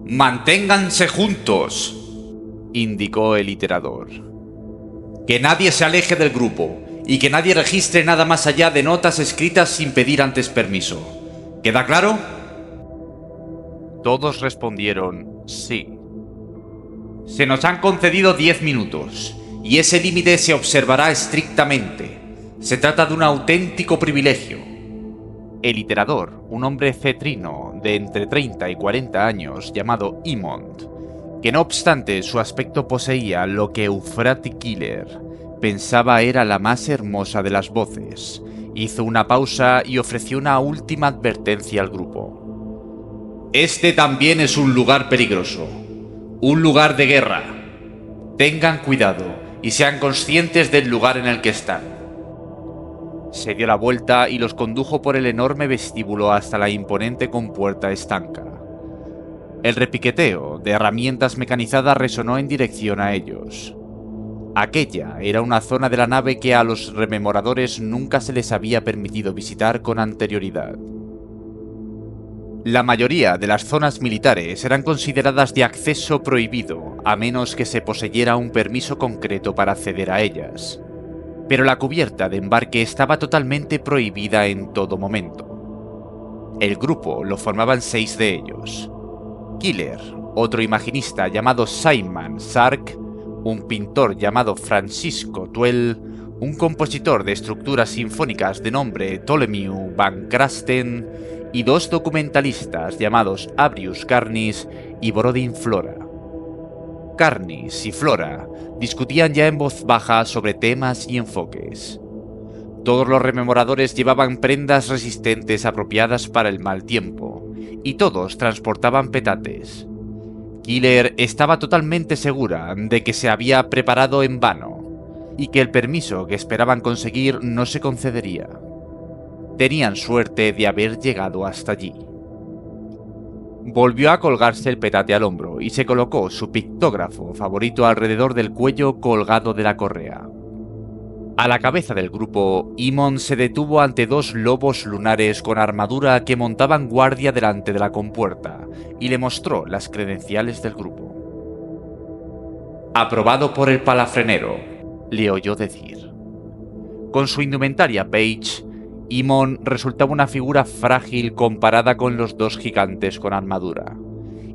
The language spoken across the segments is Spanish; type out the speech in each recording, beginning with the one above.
Manténganse juntos, indicó el iterador. Que nadie se aleje del grupo y que nadie registre nada más allá de notas escritas sin pedir antes permiso. ¿Queda claro? Todos respondieron sí. Se nos han concedido 10 minutos, y ese límite se observará estrictamente. Se trata de un auténtico privilegio. El iterador, un hombre cetrino de entre 30 y 40 años llamado Emond, que no obstante su aspecto poseía lo que Euphrati Killer pensaba era la más hermosa de las voces, hizo una pausa y ofreció una última advertencia al grupo. Este también es un lugar peligroso, un lugar de guerra. Tengan cuidado y sean conscientes del lugar en el que están. Se dio la vuelta y los condujo por el enorme vestíbulo hasta la imponente compuerta estanca. El repiqueteo de herramientas mecanizadas resonó en dirección a ellos. Aquella era una zona de la nave que a los rememoradores nunca se les había permitido visitar con anterioridad. La mayoría de las zonas militares eran consideradas de acceso prohibido, a menos que se poseyera un permiso concreto para acceder a ellas. Pero la cubierta de embarque estaba totalmente prohibida en todo momento. El grupo lo formaban 6 de ellos. Killer, otro imaginista llamado Simon Sark, un pintor llamado Francisco Tuell, un compositor de estructuras sinfónicas de nombre Ptolemy Van Crasten y 2 documentalistas llamados Abrius Carnis y Brodin Flora. Carnis y Flora discutían ya en voz baja sobre temas y enfoques. Todos los rememoradores llevaban prendas resistentes apropiadas para el mal tiempo, y todos transportaban petates. Killer estaba totalmente segura de que se había preparado en vano, y que el permiso que esperaban conseguir no se concedería. Tenían suerte de haber llegado hasta allí. Volvió a colgarse el petate al hombro y se colocó su pictógrafo favorito alrededor del cuello colgado de la correa. A la cabeza del grupo, Emond se detuvo ante 2 lobos lunares con armadura que montaban guardia delante de la compuerta y le mostró las credenciales del grupo. «Aprobado por el palafrenero», le oyó decir. Con su indumentaria beige, Emond resultaba una figura frágil comparada con los 2 gigantes con armadura,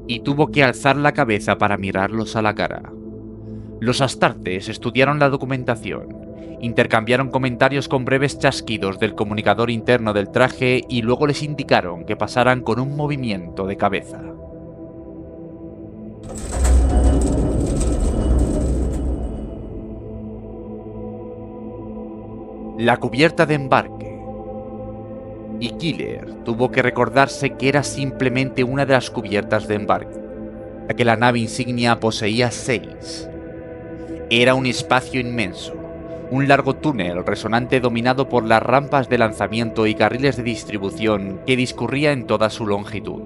y tuvo que alzar la cabeza para mirarlos a la cara. Los astartes estudiaron la documentación, intercambiaron comentarios con breves chasquidos del comunicador interno del traje y luego les indicaron que pasaran con un movimiento de cabeza. La cubierta de embarque. Y Killer tuvo que recordarse que era simplemente una de las cubiertas de embarque, ya que la nave insignia poseía 6. Era un espacio inmenso, un largo túnel resonante dominado por las rampas de lanzamiento y carriles de distribución que discurría en toda su longitud.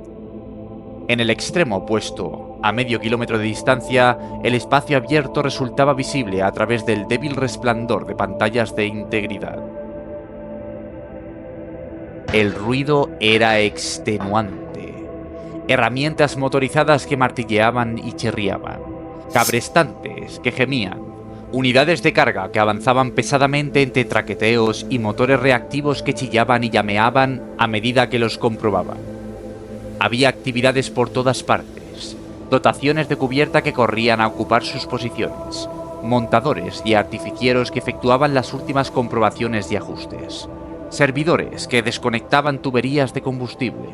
En el extremo opuesto, a medio kilómetro de distancia, el espacio abierto resultaba visible a través del débil resplandor de pantallas de integridad. El ruido era extenuante. Herramientas motorizadas que martilleaban y chirriaban, cabrestantes que gemían, unidades de carga que avanzaban pesadamente entre traqueteos y motores reactivos que chillaban y llameaban a medida que los comprobaban. Había actividades por todas partes, dotaciones de cubierta que corrían a ocupar sus posiciones, montadores y artificieros que efectuaban las últimas comprobaciones y ajustes, servidores que desconectaban tuberías de combustible,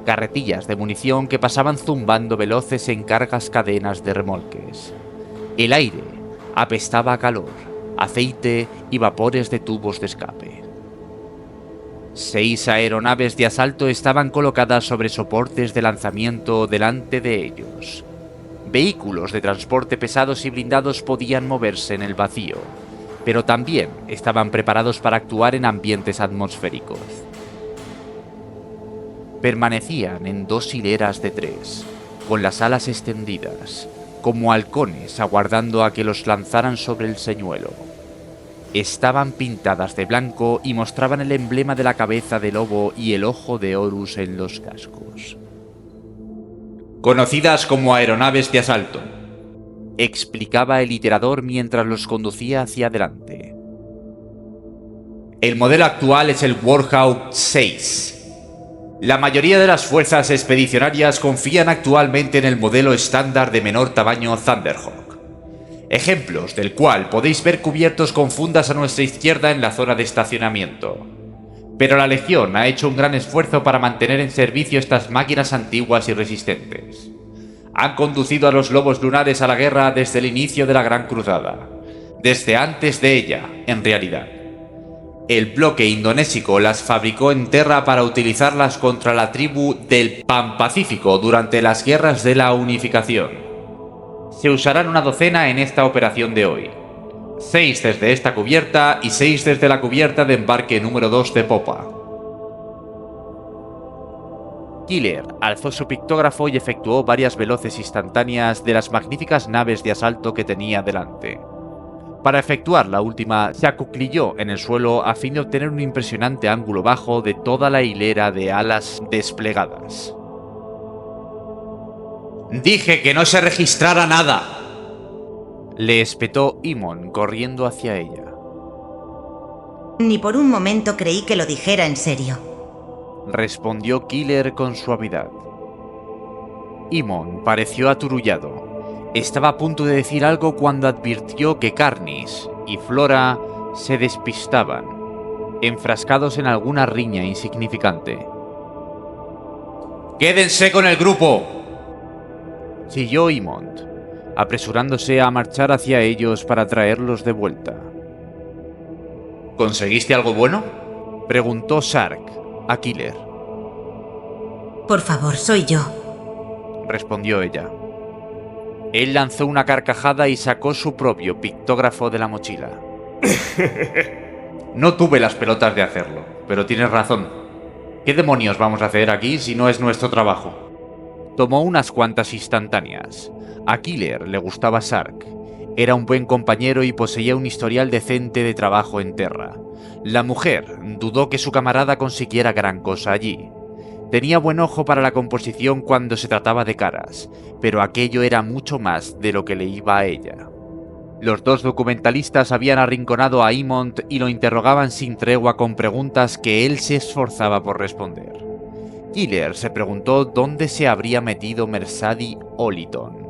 carretillas de munición que pasaban zumbando veloces en cargas cadenas de remolques. El aire apestaba a calor, aceite y vapores de tubos de escape. 6 aeronaves de asalto estaban colocadas sobre soportes de lanzamiento delante de ellos. Vehículos de transporte pesados y blindados podían moverse en el vacío, pero también estaban preparados para actuar en ambientes atmosféricos. Permanecían en 2 hileras de 3, con las alas extendidas, como halcones aguardando a que los lanzaran sobre el señuelo. Estaban pintadas de blanco y mostraban el emblema de la cabeza de lobo y el ojo de Horus en los cascos. conocidas como aeronaves de asalto, explicaba el iterador mientras los conducía hacia adelante. El modelo actual es el Warhawk 6. La mayoría de las fuerzas expedicionarias confían actualmente en el modelo estándar de menor tamaño Thunderhawk, ejemplos del cual podéis ver cubiertos con fundas a nuestra izquierda en la zona de estacionamiento. Pero la Legión ha hecho un gran esfuerzo para mantener en servicio estas máquinas antiguas y resistentes. Han conducido a los lobos lunares a la guerra desde el inicio de la Gran Cruzada, desde antes de ella, en realidad. El bloque indonésico las fabricó en Terra para utilizarlas contra la tribu del Pan-Pacífico durante las guerras de la unificación. Se usarán una docena en esta operación de hoy. 6 desde esta cubierta y 6 desde la cubierta de embarque número 2 de popa. Killer alzó su pictógrafo y efectuó varias veloces instantáneas de las magníficas naves de asalto que tenía delante. Para efectuar la última, se acuclilló en el suelo a fin de obtener un impresionante ángulo bajo de toda la hilera de alas desplegadas. «¡Dije que no se registrara nada!», le espetó Imon corriendo hacia ella. Ni por un momento creí que lo dijera en serio, respondió Killer con suavidad. Imon pareció aturullado. Estaba a punto de decir algo cuando advirtió que Carnis y Flora se despistaban, enfrascados en alguna riña insignificante. «¡Quédense con el grupo!», chilló Imont, apresurándose a marchar hacia ellos para traerlos de vuelta. «¿Conseguiste algo bueno?», preguntó Sark a Killer. «Por favor, soy yo», respondió ella. Él lanzó una carcajada y sacó su propio pictógrafo de la mochila. «No tuve las pelotas de hacerlo, pero tienes razón. ¿Qué demonios vamos a hacer aquí si no es nuestro trabajo?». Tomó unas cuantas instantáneas. A Killer le gustaba Sark. Era un buen compañero y poseía un historial decente de trabajo en Terra. La mujer dudó que su camarada consiguiera gran cosa allí. Tenía buen ojo para la composición cuando se trataba de caras, pero aquello era mucho más de lo que le iba a ella. Los dos documentalistas habían arrinconado a Imont y lo interrogaban sin tregua con preguntas que él se esforzaba por responder. Killer se preguntó dónde se habría metido Mersadi Oliton.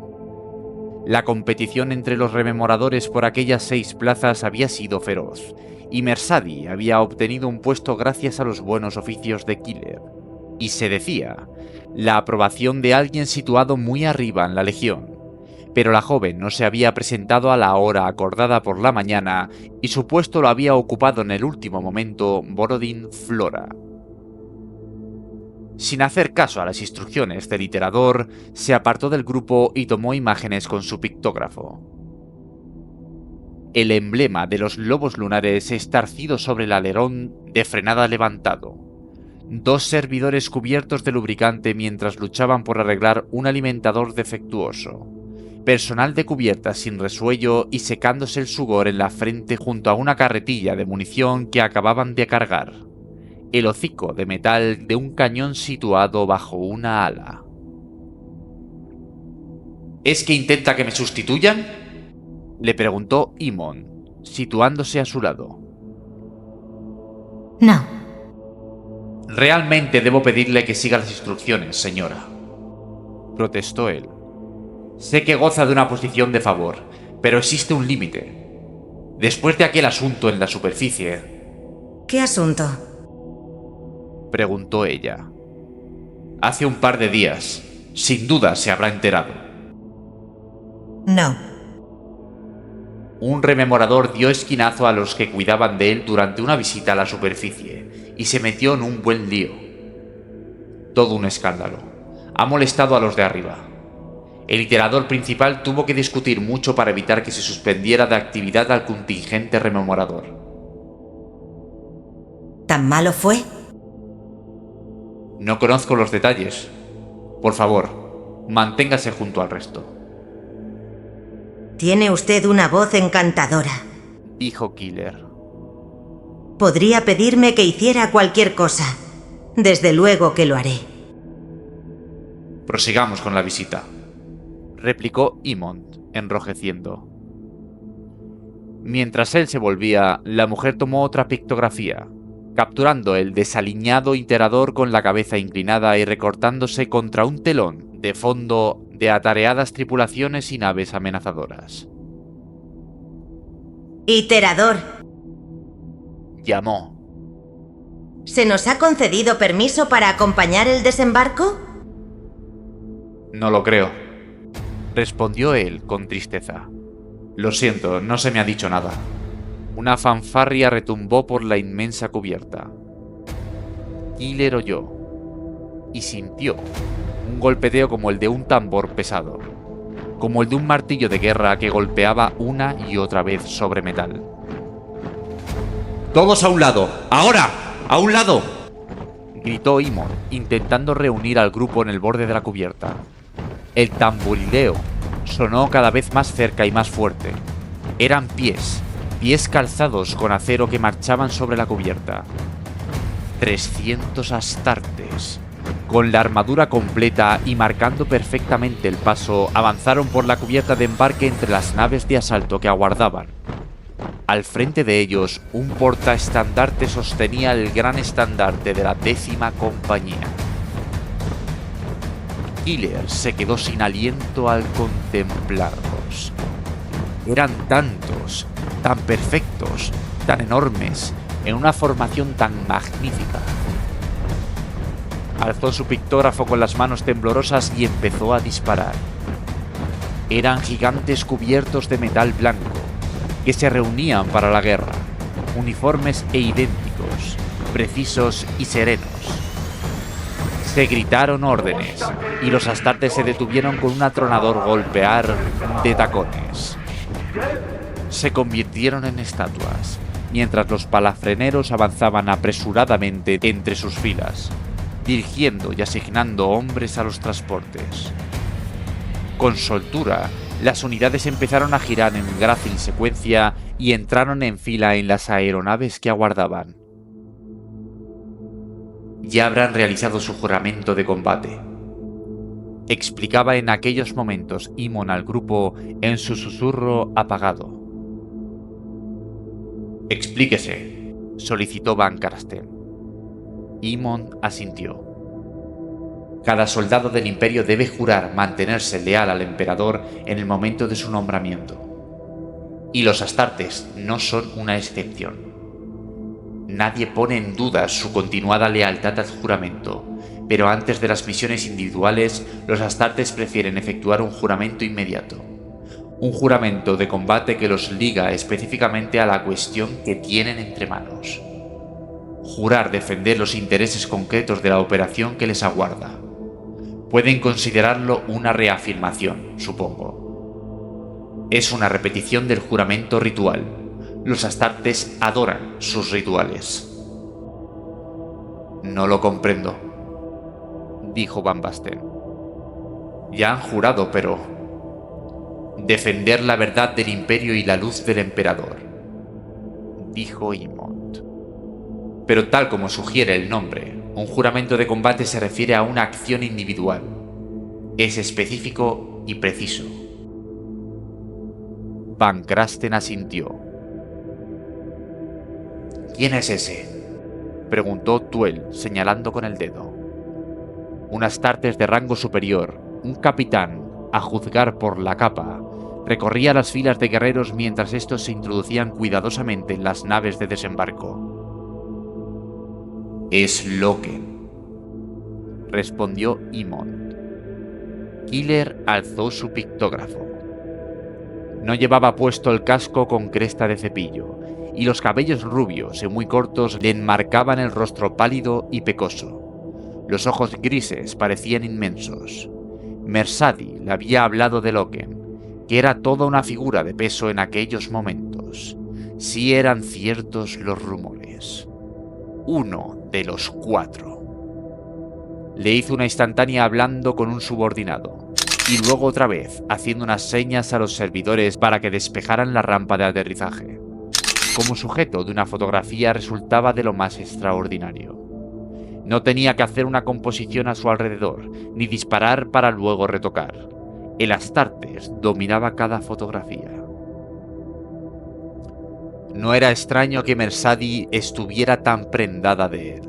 La competición entre los rememoradores por aquellas 6 plazas había sido feroz, y Mersadi había obtenido un puesto gracias a los buenos oficios de Killer. Y se decía, la aprobación de alguien situado muy arriba en la Legión. Pero la joven no se había presentado a la hora acordada por la mañana y su puesto lo había ocupado en el último momento Borodin Flora. Sin hacer caso a las instrucciones del iterador, se apartó del grupo y tomó imágenes con su pictógrafo. El emblema de los lobos lunares estarcido sobre el alerón de frenada levantado. 2 servidores cubiertos de lubricante mientras luchaban por arreglar un alimentador defectuoso. Personal de cubierta sin resuello y secándose el sudor en la frente junto a una carretilla de munición que acababan de cargar. El hocico de metal de un cañón situado bajo una ala. ¿Es que intenta que me sustituyan?, le preguntó Imon, situándose a su lado. «No». «Realmente debo pedirle que siga las instrucciones, señora», protestó él. «Sé que goza de una posición de favor, pero existe un límite. Después de aquel asunto en la superficie...». «¿Qué asunto?», preguntó ella. «Hace un par de días. Sin duda se habrá enterado». «No». Un rememorador dio esquinazo a los que cuidaban de él durante una visita a la superficie y se metió en un buen lío. Todo un escándalo. Ha molestado a los de arriba. El iterador principal tuvo que discutir mucho para evitar que se suspendiera de actividad al contingente rememorador. ¿Tan malo fue? No conozco los detalles. Por favor, manténgase junto al resto. Tiene usted una voz encantadora, dijo Killer. Podría pedirme que hiciera cualquier cosa. Desde luego que lo haré. Prosigamos con la visita, replicó Imond, enrojeciendo. Mientras él se volvía, la mujer tomó otra pictografía, capturando el desaliñado iterador con la cabeza inclinada y recortándose contra un telón de fondo de atareadas tripulaciones y naves amenazadoras. Iterador. Llamó. ¿Se nos ha concedido permiso para acompañar el desembarco? No lo creo, respondió él con tristeza. Lo siento, no se me ha dicho nada. Una fanfarria retumbó por la inmensa cubierta. Killer oyó y sintió un golpeteo como el de un tambor pesado, como el de un martillo de guerra que golpeaba una y otra vez sobre metal. ¡Todos a un lado! ¡Ahora! ¡A un lado!, gritó Imon, intentando reunir al grupo en el borde de la cubierta. El tamborileo sonó cada vez más cerca y más fuerte. Eran pies calzados con acero que marchaban sobre la cubierta. 300 astartes, con la armadura completa y marcando perfectamente el paso, avanzaron por la cubierta de embarque entre las naves de asalto que aguardaban. Al frente de ellos, un portaestandarte sostenía el gran estandarte de la 10ª compañía. Killer se quedó sin aliento al contemplarlos. Eran tantos, tan perfectos, tan enormes, en una formación tan magnífica. Alzó su pictógrafo con las manos temblorosas y empezó a disparar. Eran gigantes cubiertos de metal blanco, que se reunían para la guerra, uniformes e idénticos, precisos y serenos. Se gritaron órdenes, y los astartes se detuvieron con un atronador golpear de tacones. Se convirtieron en estatuas, mientras los palafreneros avanzaban apresuradamente entre sus filas, dirigiendo y asignando hombres a los transportes. Con soltura, las unidades empezaron a girar en grácil secuencia y entraron en fila en las aeronaves que aguardaban. Ya habrán realizado su juramento de combate, explicaba en aquellos momentos Imon al grupo en su susurro apagado. Explíquese, solicitó Van Karsten. Imon asintió. Cada soldado del Imperio debe jurar mantenerse leal al emperador en el momento de su nombramiento. Y los astartes no son una excepción. Nadie pone en duda su continuada lealtad al juramento, pero antes de las misiones individuales, los astartes prefieren efectuar un juramento inmediato. Un juramento de combate que los liga específicamente a la cuestión que tienen entre manos. Jurar defender los intereses concretos de la operación que les aguarda. Pueden considerarlo una reafirmación, supongo. Es una repetición del juramento ritual. Los astartes adoran sus rituales. No lo comprendo, dijo Van Basten. Ya han jurado, pero... defender la verdad del Imperio y la luz del Emperador, dijo Imond. Pero tal como sugiere el nombre, un juramento de combate se refiere a una acción individual. Es específico y preciso. Van Karsten asintió. ¿Quién es ese?, preguntó Tuel, señalando con el dedo. Un astartes de rango superior, un capitán, a juzgar por la capa, recorría las filas de guerreros mientras estos se introducían cuidadosamente en las naves de desembarco. Es Loken, respondió Imond. Killer alzó su pictógrafo. No llevaba puesto el casco con cresta de cepillo, y los cabellos rubios y muy cortos le enmarcaban el rostro pálido y pecoso. Los ojos grises parecían inmensos. Mersadi le había hablado de Loken, que era toda una figura de peso en aquellos momentos. Si eran ciertos los rumores. Uno de los 4. Le hizo una instantánea hablando con un subordinado, y luego otra vez haciendo unas señas a los servidores para que despejaran la rampa de aterrizaje. Como sujeto de una fotografía resultaba de lo más extraordinario. No tenía que hacer una composición a su alrededor, ni disparar para luego retocar. El Astartes dominaba cada fotografía. No era extraño que Mersadi estuviera tan prendada de él.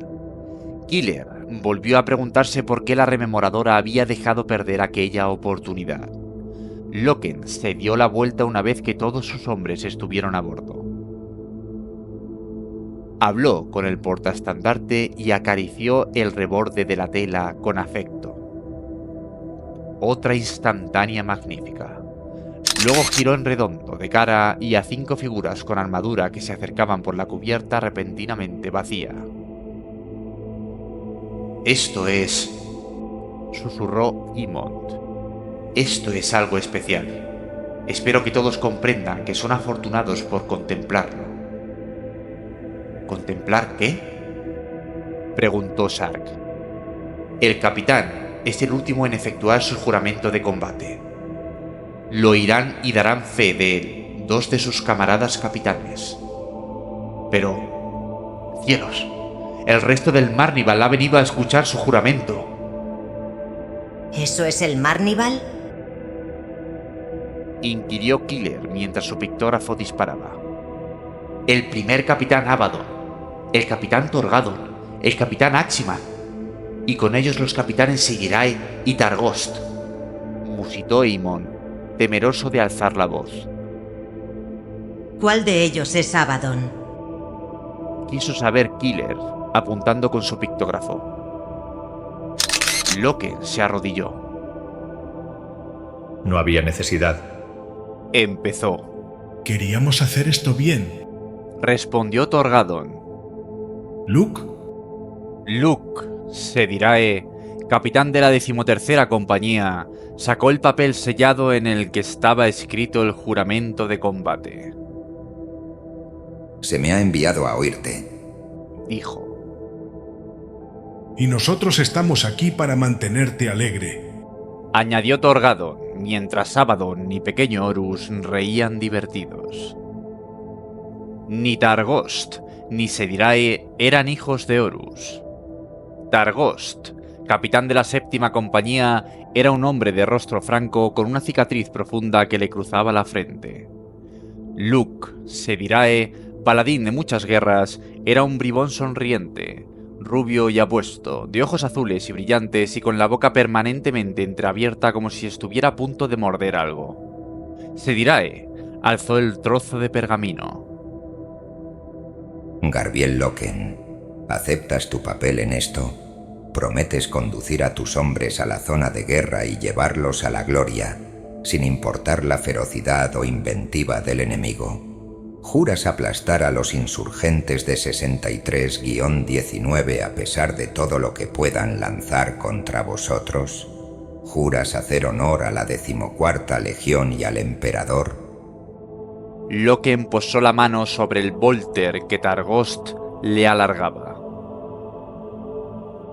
Killer volvió a preguntarse por qué la rememoradora había dejado perder aquella oportunidad. Loken se dio la vuelta una vez que todos sus hombres estuvieron a bordo. Habló con el portaestandarte y acarició el reborde de la tela con afecto. Otra instantánea magnífica. Luego giró en redondo, de cara y a 5 figuras con armadura que se acercaban por la cubierta repentinamente vacía. Esto es... susurró Imont. Esto es algo especial. Espero que todos comprendan que son afortunados por contemplarlo. ¿Contemplar qué?, preguntó Sark. El capitán es el último en efectuar su juramento de combate. Lo oirán y darán fe de él 2 de sus camaradas capitanes. Pero... ¡cielos! El resto del Marnival ha venido a escuchar su juramento. ¿Eso es el Marnival? Inquirió Killer mientras su pictógrafo disparaba. El primer capitán Abaddon, el capitán Torgadon, el capitán Aximan, y con ellos los capitanes Sigirae y Targost, musitó Imon, temeroso de alzar la voz. ¿Cuál de ellos es Abaddon? Quiso saber Killer, apuntando con su pictógrafo. Loken se arrodilló. No había necesidad. Empezó. Queríamos hacer esto bien. Respondió Torgadon. ¿Luke? Luke, Sedirae, capitán de la 13ª compañía, sacó el papel sellado en el que estaba escrito el juramento de combate. Se me ha enviado a oírte, Dijo. Y nosotros estamos aquí para mantenerte alegre. Añadió Torgadon, mientras Abaddon y Pequeño Horus reían divertidos. Ni Targost ni Sedirae eran hijos de Horus. Targost, capitán de la 7ª compañía, era un hombre de rostro franco con una cicatriz profunda que le cruzaba la frente. Luke, Sedirae, paladín de muchas guerras, era un bribón sonriente, rubio y apuesto, de ojos azules y brillantes y con la boca permanentemente entreabierta como si estuviera a punto de morder algo. Sedirae alzó el trozo de pergamino. Garbiel Loken, ¿aceptas tu papel en esto? ¿Prometes conducir a tus hombres a la zona de guerra y llevarlos a la gloria, sin importar la ferocidad o inventiva del enemigo? ¿Juras aplastar a los insurgentes de 63-19 a pesar de todo lo que puedan lanzar contra vosotros? ¿Juras hacer honor a la 14ª Legión y al Emperador? Loken posó la mano sobre el volter que Targost le alargaba.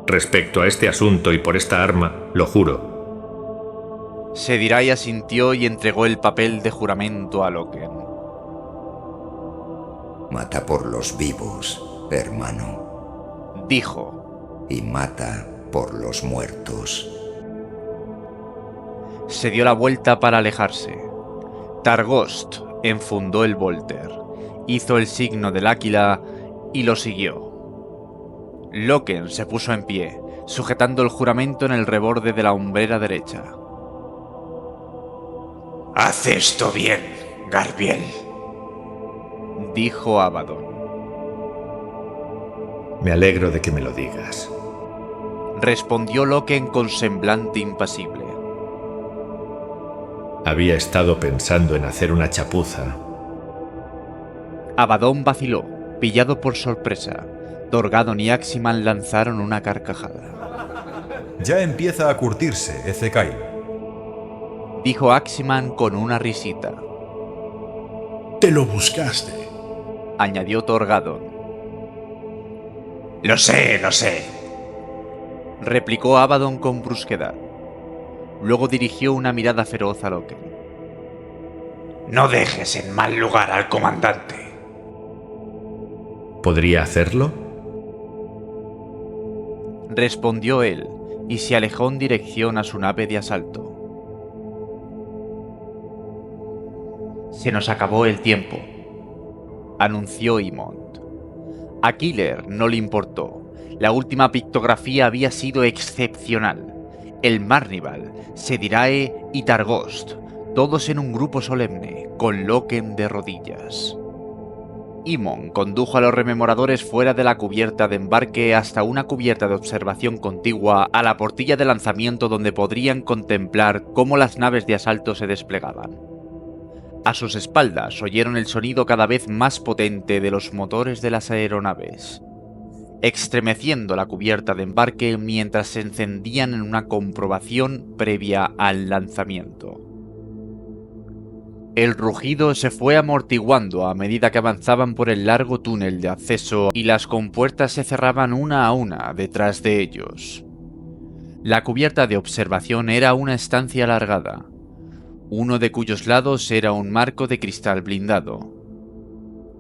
Respecto a este asunto y por esta arma, lo juro. Sedirae asintió y entregó el papel de juramento a Loken. Mata por los vivos, hermano. Dijo. Y mata por los muertos. Se dio la vuelta para alejarse. Targost enfundó el volter, hizo el signo del águila y lo siguió. Loken se puso en pie, sujetando el juramento en el reborde de la hombrera derecha. Haz esto bien, Garbiel, dijo Abaddon. Me alegro de que me lo digas, respondió Loken con semblante impasible. Había estado pensando en hacer una chapuza. Abaddon vaciló, pillado por sorpresa. Torgadon y Aximan lanzaron una carcajada. Ya empieza a curtirse, Ezekai, dijo Aximan con una risita. Te lo buscaste, añadió Torgadon. Lo sé, replicó Abaddon con brusquedad. Luego dirigió una mirada feroz a Loken. No dejes en mal lugar al comandante. ¿Podría hacerlo? respondió él, y se alejó en dirección a su nave de asalto. Se nos acabó el tiempo, anunció Imont. A Killer no le importó. La última pictografía había sido excepcional. El Marnival, Sedirae y Targost, todos en un grupo solemne, con Loken de rodillas. Imont condujo a los rememoradores fuera de la cubierta de embarque hasta una cubierta de observación contigua a la portilla de lanzamiento donde podrían contemplar cómo las naves de asalto se desplegaban. A sus espaldas oyeron el sonido cada vez más potente de los motores de las aeronaves, estremeciendo la cubierta de embarque mientras se encendían en una comprobación previa al lanzamiento. El rugido se fue amortiguando a medida que avanzaban por el largo túnel de acceso y las compuertas se cerraban una a una detrás de ellos. La cubierta de observación era una estancia alargada, uno de cuyos lados era un marco de cristal blindado.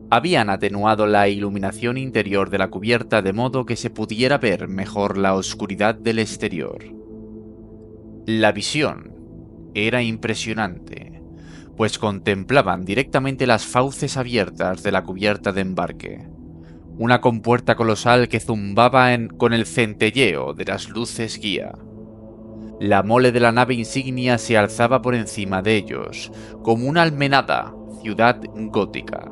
Habían atenuado la iluminación interior de la cubierta de modo que se pudiera ver mejor la oscuridad del exterior. La visión era impresionante, pues contemplaban directamente las fauces abiertas de la cubierta de embarque, una compuerta colosal que zumbaba con el centelleo de las luces guía. La mole de la nave insignia se alzaba por encima de ellos, como una almenada ciudad gótica.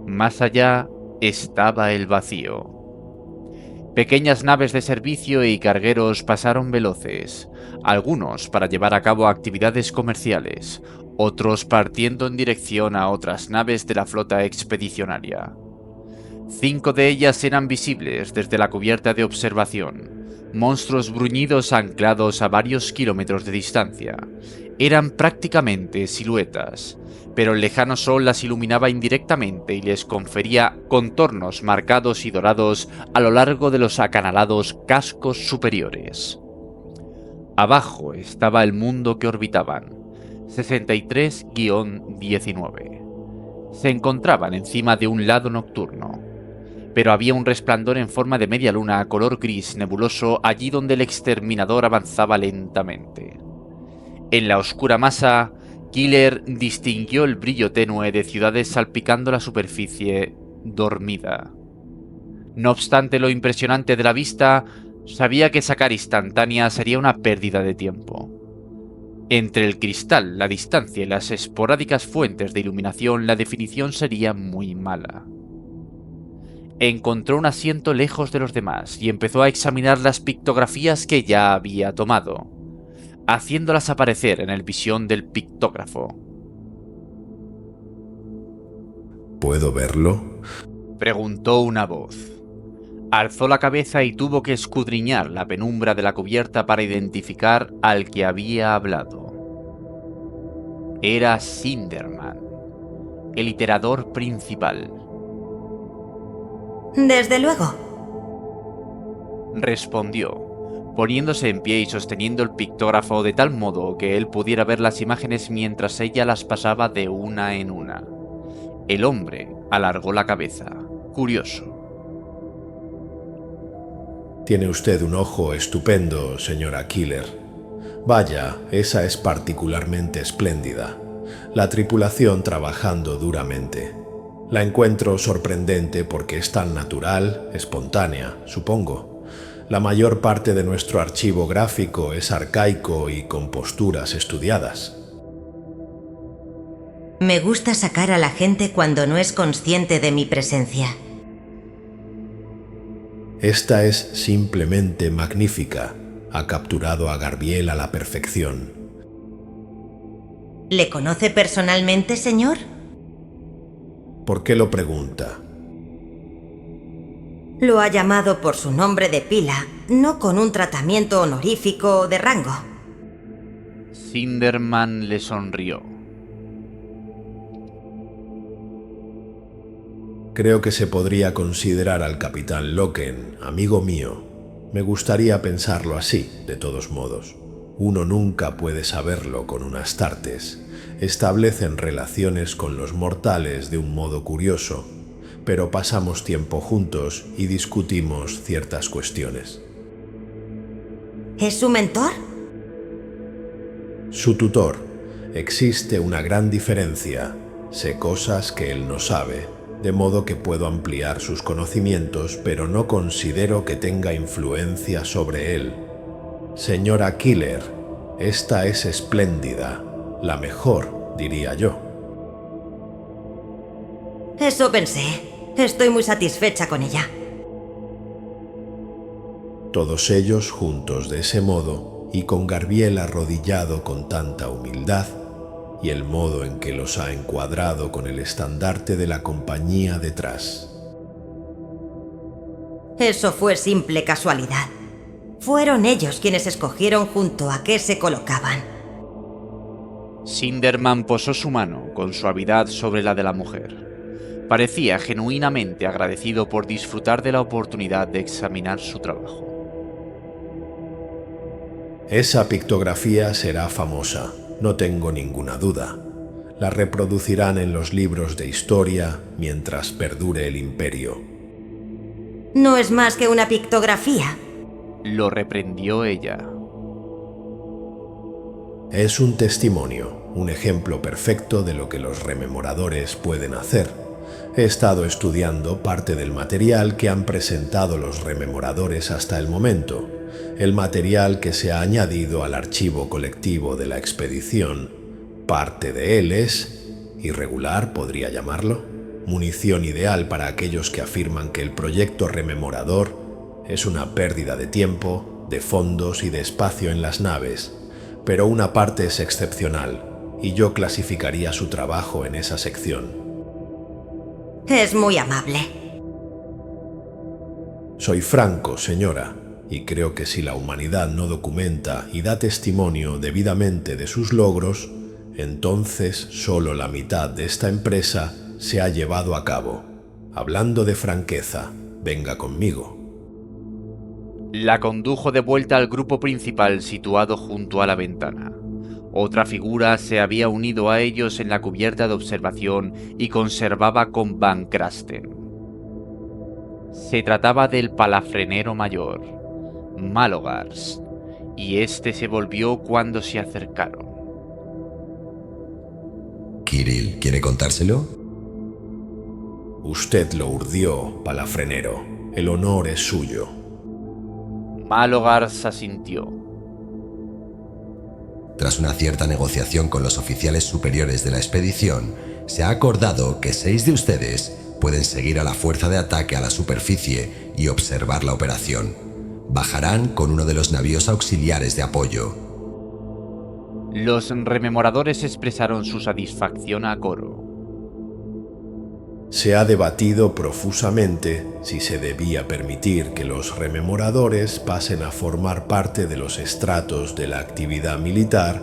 Más allá estaba el vacío. Pequeñas naves de servicio y cargueros pasaron veloces, algunos para llevar a cabo actividades comerciales, otros partiendo en dirección a otras naves de la flota expedicionaria. 5 de ellas eran visibles desde la cubierta de observación, monstruos bruñidos anclados a varios kilómetros de distancia. Eran prácticamente siluetas, pero el lejano sol las iluminaba indirectamente y les confería contornos marcados y dorados a lo largo de los acanalados cascos superiores. Abajo estaba el mundo que orbitaban, 63-19. Se encontraban encima de un lado nocturno, pero había un resplandor en forma de media luna color gris nebuloso allí donde el exterminador avanzaba lentamente. En la oscura masa, Killer distinguió el brillo tenue de ciudades salpicando la superficie dormida. No obstante lo impresionante de la vista, sabía que sacar instantánea sería una pérdida de tiempo. Entre el cristal, la distancia y las esporádicas fuentes de iluminación, la definición sería muy mala. Encontró un asiento lejos de los demás y empezó a examinar las pictografías que ya había tomado, haciéndolas aparecer en el visión del pictógrafo. ¿Puedo verlo? Preguntó una voz. Alzó la cabeza y tuvo que escudriñar la penumbra de la cubierta para identificar al que había hablado. Era Sinderman, el iterador principal. Desde luego, respondió, poniéndose en pie y sosteniendo el pictógrafo de tal modo que él pudiera ver las imágenes mientras ella las pasaba de una en una. El hombre alargó la cabeza, curioso. Tiene usted un ojo estupendo, señora Killer. Vaya, esa es particularmente espléndida. La tripulación trabajando duramente. La encuentro sorprendente porque es tan natural, espontánea, supongo. La mayor parte de nuestro archivo gráfico es arcaico y con posturas estudiadas. me gusta sacar a la gente cuando no es consciente de mi presencia. Esta es simplemente magnífica. Ha capturado a Garbiel a la perfección. ¿Le conoce personalmente, señor? ¿Por qué lo pregunta? Lo ha llamado por su nombre de pila, no con un tratamiento honorífico o de rango. Sinderman le sonrió. Creo que se podría considerar al capitán Loken amigo mío. Me gustaría pensarlo así, de todos modos. Uno nunca puede saberlo con un Astartes. Establecen relaciones con los mortales de un modo curioso, pero pasamos tiempo juntos y discutimos ciertas cuestiones. ¿Es su mentor? Su tutor. Existe una gran diferencia. Sé cosas que él no sabe, de modo que puedo ampliar sus conocimientos, pero no considero que tenga influencia sobre él. Señora Killer, esta es espléndida, la mejor, diría yo. Eso pensé. Estoy muy satisfecha con ella. Todos ellos juntos de ese modo, y con Garbiel arrodillado con tanta humildad, y el modo en que los ha encuadrado con el estandarte de la compañía detrás. Eso fue simple casualidad. Fueron ellos quienes escogieron junto a qué se colocaban. Sinderman posó su mano con suavidad sobre la de la mujer. Parecía genuinamente agradecido por disfrutar de la oportunidad de examinar su trabajo. Esa pictografía será famosa, no tengo ninguna duda. La reproducirán en los libros de historia mientras perdure el imperio. No es más que una pictografía. Lo reprendió ella. Es un testimonio, un ejemplo perfecto de lo que los rememoradores pueden hacer. He estado estudiando parte del material que han presentado los rememoradores hasta el momento, el material que se ha añadido al archivo colectivo de la expedición. Parte de él es, irregular podría llamarlo, munición ideal para aquellos que afirman que el proyecto rememorador es una pérdida de tiempo, de fondos y de espacio en las naves, pero una parte es excepcional, y yo clasificaría su trabajo en esa sección. Es muy amable. Soy franco, señora, y creo que si la humanidad no documenta y da testimonio debidamente de sus logros, entonces solo la mitad de esta empresa se ha llevado a cabo. Hablando de franqueza, venga conmigo. La condujo de vuelta al grupo principal situado junto a la ventana. Otra figura se había unido a ellos en la cubierta de observación y conservaba con Van Krasten. Se trataba del palafrenero mayor, Malogars, y este se volvió cuando se acercaron. ¿Kirill quiere contárselo? Usted lo urdió, palafrenero. El honor es suyo. Malogars asintió. Tras una cierta negociación con los oficiales superiores de la expedición, se ha acordado que 6 de ustedes pueden seguir a la fuerza de ataque a la superficie y observar la operación. Bajarán con uno de los navíos auxiliares de apoyo. Los rememoradores expresaron su satisfacción a coro. Se ha debatido profusamente si se debía permitir que los rememoradores pasen a formar parte de los estratos de la actividad militar,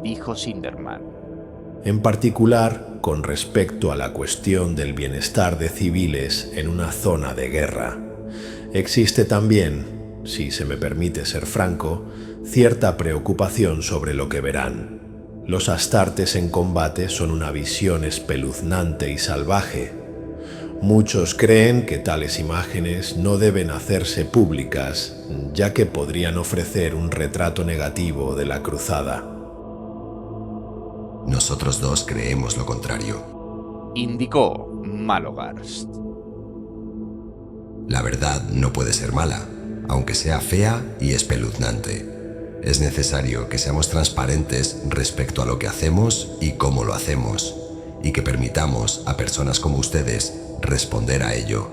dijo Sinderman. En particular, con respecto a la cuestión del bienestar de civiles en una zona de guerra. Existe también, si se me permite ser franco, cierta preocupación sobre lo que verán. Los astartes en combate son una visión espeluznante y salvaje. Muchos creen que tales imágenes no deben hacerse públicas, ya que podrían ofrecer un retrato negativo de la cruzada. Nosotros dos creemos lo contrario, indicó Malogars. La verdad no puede ser mala, aunque sea fea y espeluznante. Es necesario que seamos transparentes respecto a lo que hacemos y cómo lo hacemos, y que permitamos a personas como ustedes responder a ello.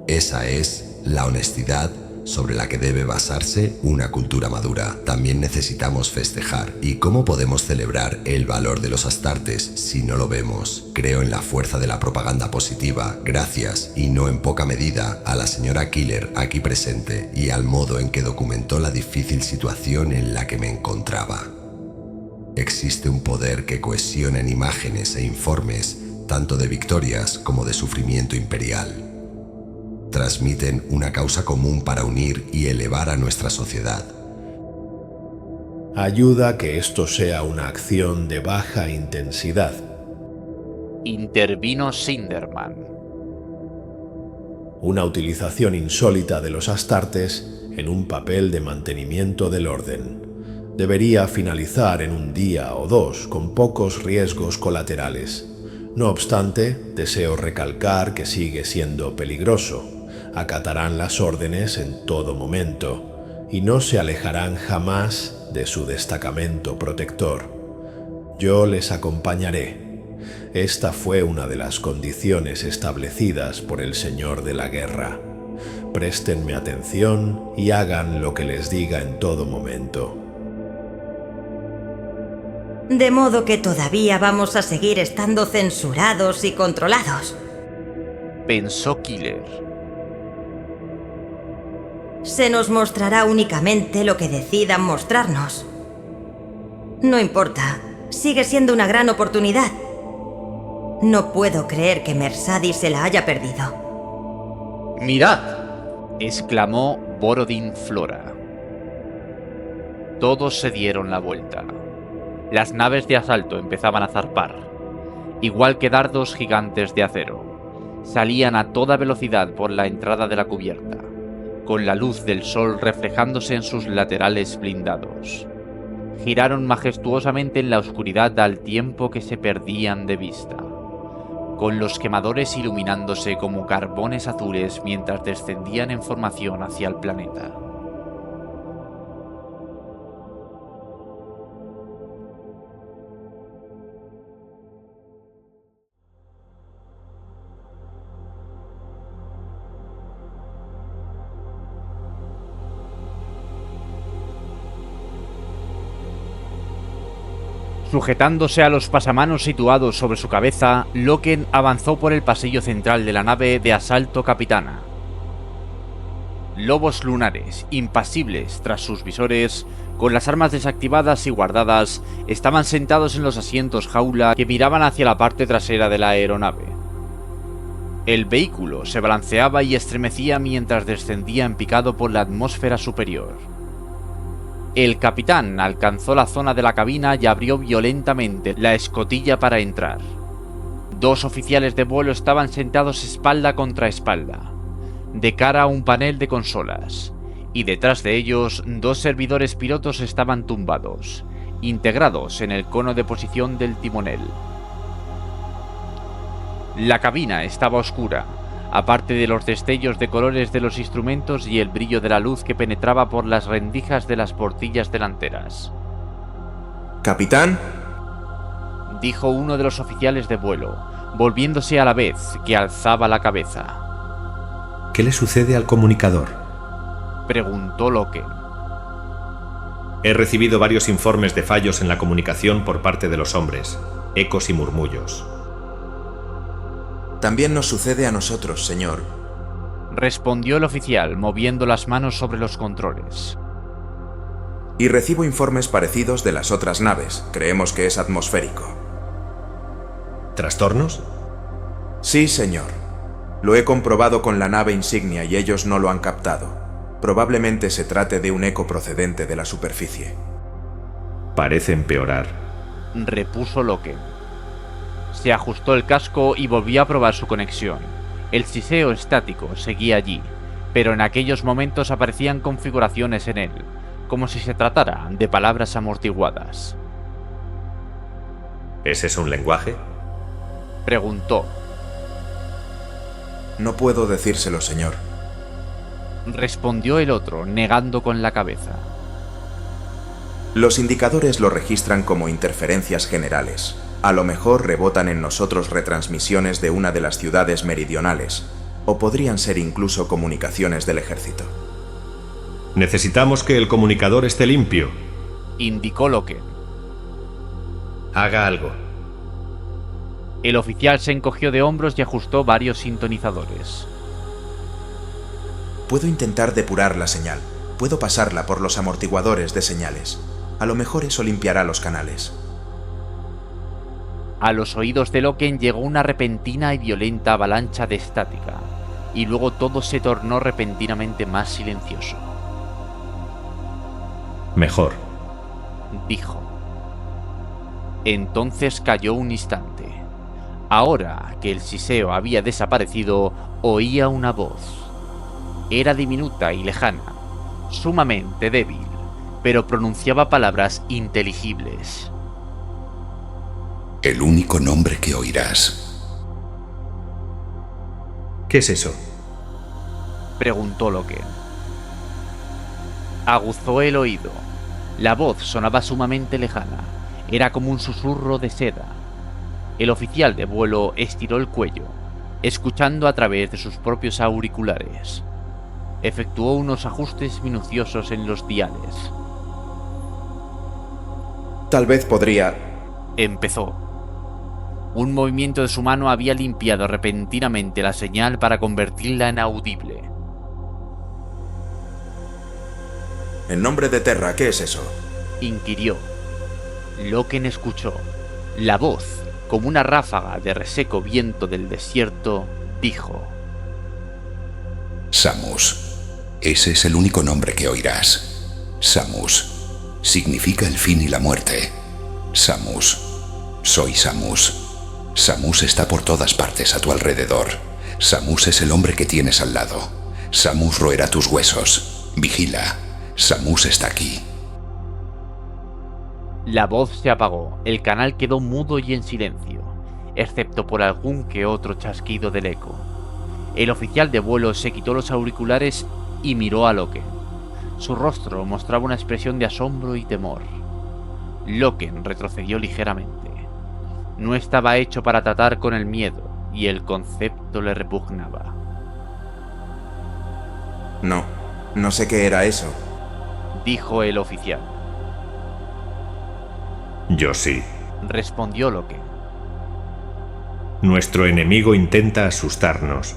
Esa es la honestidad sobre la que debe basarse una cultura madura. También necesitamos festejar. ¿Y cómo podemos celebrar el valor de los astartes si no lo vemos? Creo en la fuerza de la propaganda positiva, gracias, y no en poca medida, a la señora Killer aquí presente y al modo en que documentó la difícil situación en la que me encontraba. Existe un poder que cohesiona en imágenes e informes, tanto de victorias como de sufrimiento imperial. Transmiten una causa común para unir y elevar a nuestra sociedad. Ayuda a que esto sea una acción de baja intensidad. Intervino Sinderman. Una utilización insólita de los astartes en un papel de mantenimiento del orden. Debería finalizar en un día o dos con pocos riesgos colaterales. No obstante, deseo recalcar que sigue siendo peligroso. Acatarán las órdenes en todo momento y no se alejarán jamás de su destacamento protector. Yo les acompañaré. Esta fue una de las condiciones establecidas por el Señor de la Guerra. Préstenme atención y hagan lo que les diga en todo momento. De modo que todavía vamos a seguir estando censurados y controlados, pensó Killer. Se nos mostrará únicamente lo que decidan mostrarnos. No importa, sigue siendo una gran oportunidad. No puedo creer que Mercedes se la haya perdido. ¡Mirad!, exclamó Borodin Flora. Todos se dieron la vuelta. Las naves de asalto empezaban a zarpar, igual que dardos gigantes de acero. Salían a toda velocidad por la entrada de la cubierta, con la luz del sol reflejándose en sus laterales blindados. Giraron majestuosamente en la oscuridad al tiempo que se perdían de vista, con los quemadores iluminándose como carbones azules mientras descendían en formación hacia el planeta. Sujetándose a los pasamanos situados sobre su cabeza, Loken avanzó por el pasillo central de la nave de asalto capitana. Lobos lunares, impasibles tras sus visores, con las armas desactivadas y guardadas, estaban sentados en los asientos jaula que miraban hacia la parte trasera de la aeronave. El vehículo se balanceaba y estremecía mientras descendía en picado por la atmósfera superior. El capitán alcanzó la zona de la cabina y abrió violentamente la escotilla para entrar. Dos oficiales de vuelo estaban sentados espalda contra espalda, de cara a un panel de consolas, y detrás de ellos dos servidores pilotos estaban tumbados, integrados en el cono de posición del timonel. La cabina estaba oscura, aparte de los destellos de colores de los instrumentos y el brillo de la luz que penetraba por las rendijas de las portillas delanteras. «Capitán», dijo uno de los oficiales de vuelo, volviéndose a la vez que alzaba la cabeza. ¿Qué le sucede al comunicador?, preguntó Loken. He recibido varios informes de fallos en la comunicación por parte de los hombres, ecos y murmullos. «También nos sucede a nosotros, señor», respondió el oficial, moviendo las manos sobre los controles. «Y recibo informes parecidos de las otras naves. Creemos que es atmosférico». ¿Trastornos? «Sí, señor. Lo he comprobado con la nave insignia y ellos no lo han captado. Probablemente se trate de un eco procedente de la superficie». Parece empeorar, repuso Loken. Se ajustó el casco y volvió a probar su conexión. El siseo estático seguía allí, pero en aquellos momentos aparecían configuraciones en él, como si se tratara de palabras amortiguadas. ¿Es eso un lenguaje?, preguntó. «No puedo decírselo, señor», respondió el otro, negando con la cabeza. «Los indicadores lo registran como interferencias generales. A lo mejor rebotan en nosotros retransmisiones de una de las ciudades meridionales, o podrían ser incluso comunicaciones del ejército». Necesitamos que el comunicador esté limpio, indicó Loken. Haga algo. El oficial se encogió de hombros y ajustó varios sintonizadores. «Puedo intentar depurar la señal. Puedo pasarla por los amortiguadores de señales. A lo mejor eso limpiará los canales». A los oídos de Loken llegó una repentina y violenta avalancha de estática, y luego todo se tornó repentinamente más silencioso. Mejor, dijo. Entonces calló un instante. Ahora que el siseo había desaparecido, oía una voz. Era diminuta y lejana, sumamente débil, pero pronunciaba palabras inteligibles. El único nombre que oirás. ¿Qué es eso? Preguntó Loken. Aguzó el oído. La voz sonaba sumamente lejana. Era como un susurro de seda. El oficial de vuelo estiró el cuello, escuchando a través de sus propios auriculares. Efectuó unos ajustes minuciosos en los diales. Tal vez podría... Empezó. Un movimiento de su mano había limpiado repentinamente la señal para convertirla en audible. En nombre de Terra, ¿qué es eso? Inquirió. Loken escuchó. La voz, como una ráfaga de reseco viento del desierto, dijo: Samus. Ese es el único nombre que oirás. Samus. Significa el fin y la muerte. Samus. Soy Samus. Samus está por todas partes a tu alrededor. Samus es el hombre que tienes al lado. Samus roerá tus huesos. Vigila. Samus está aquí. La voz se apagó. El canal quedó mudo y en silencio, excepto por algún que otro chasquido del eco. El oficial de vuelo se quitó los auriculares y miró a Loken. Su rostro mostraba una expresión de asombro y temor. Loken retrocedió ligeramente. No estaba hecho para tratar con el miedo, y el concepto le repugnaba. No sé qué era eso, dijo el oficial. Yo sí. Respondió Loken. Nuestro enemigo intenta asustarnos.